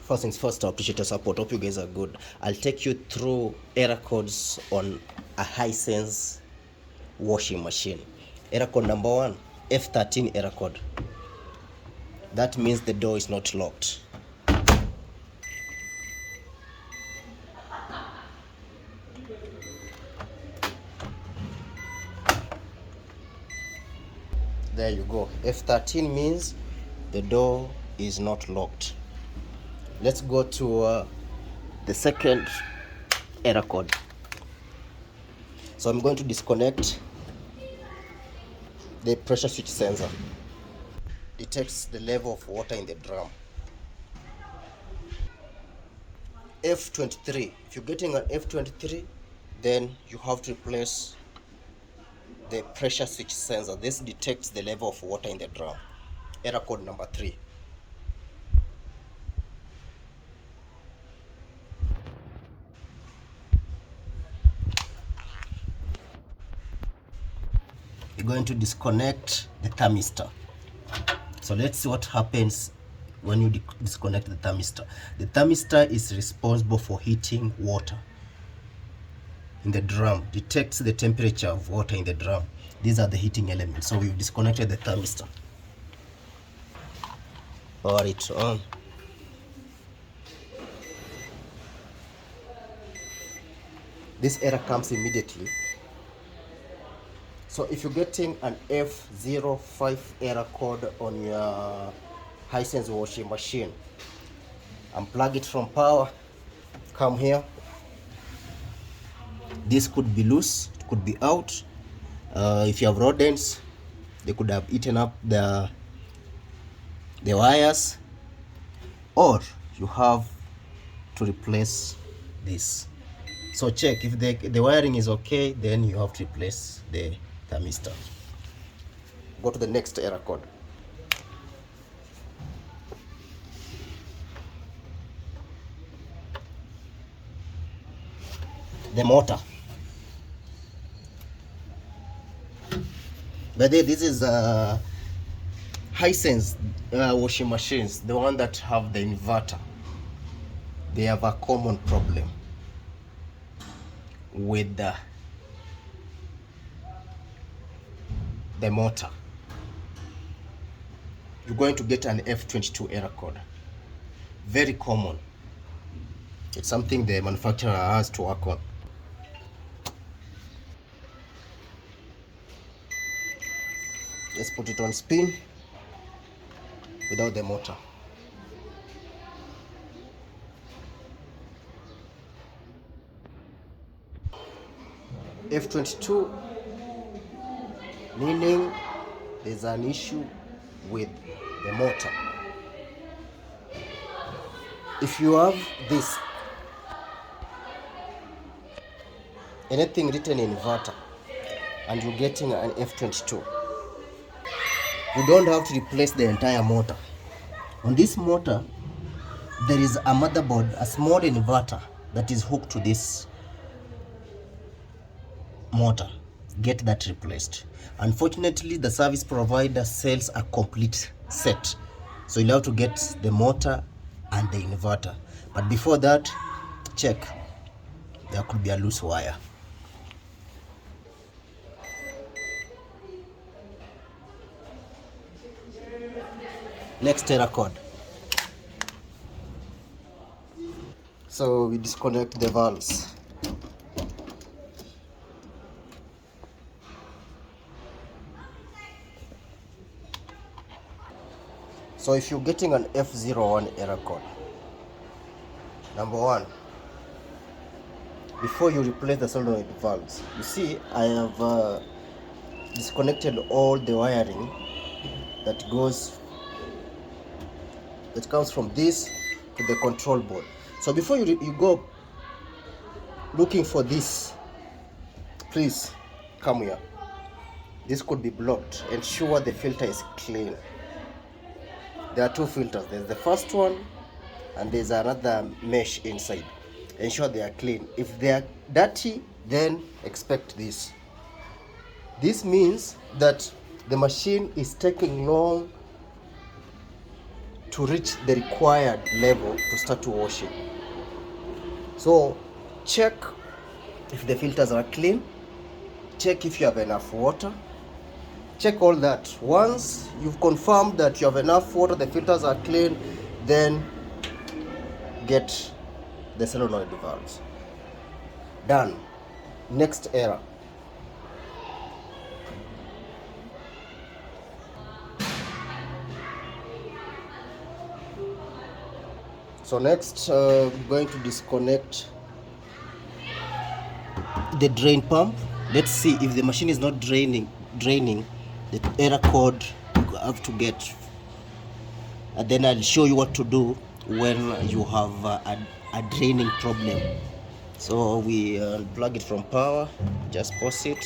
First things first, I appreciate your support. Hope you guys are good. I'll take you through error codes on a Hisense washing machine. Error code number 1, F13 error code. That means the door is not locked. There you go. F13 means the door is not locked. Let's go to the second error code. So I'm going to disconnect the pressure switch sensor. Detects the level of water in the drum. F23. If you're getting an F23, then you have to replace the pressure switch sensor. This detects the level of water in the drum. Error code number 3. You're going to disconnect the thermistor. So let's see what happens when you disconnect the thermistor. The thermistor is responsible for heating water in the drum, detects the temperature of water in the drum. These are the heating elements. So we've disconnected the thermistor. Power it on. This error comes immediately. So if you're getting an F05 error code on your Hisense washing machine, unplug it from power, come here. This could be loose, it could be out. If you have rodents, they could have eaten up the wires, or you have to replace this. So check if the wiring is okay, then you have to replace the thermistor. Go to the next error code. The motor. But this is Hisense washing machines, the one that have the inverter. They have a common problem with the motor. You're going to get an F22 error code. Very common. It's something the manufacturer has to work on. Let's put it on spin without the motor. F22, meaning there's an issue with the motor. If you have this, anything written in inverter, and you're getting an F22, you don't have to replace the entire motor. On this motor, there is a motherboard, a small inverter that is hooked to this motor. Get that replaced. Unfortunately, the service provider sells a complete set, so you'll have to get the motor and the inverter. But before that, check. There could be a loose wire. Next error code. So we disconnect the valves. So if you're getting an F01 error code, number 1, before you replace the solenoid valves, you see I have disconnected all the wiring that comes from this to the control board. So before you go looking for this, please come here. This could be blocked. Ensure the filter is clean. There are 2 filters. There's the first one and there's another mesh inside. Ensure they are clean. If they are dirty, then expect this. This means that the machine is taking long to reach the required level to start to wash it. So check if the filters are clean, check if you have enough water, check all that. Once you've confirmed that you have enough water, the filters are clean, then get the solenoid valves. Done. Next error. So next, going to disconnect the drain pump. Let's see if the machine is not draining the error code you have to get, and then I'll show you what to do when you have a draining problem. So we plug it from power, just pause it.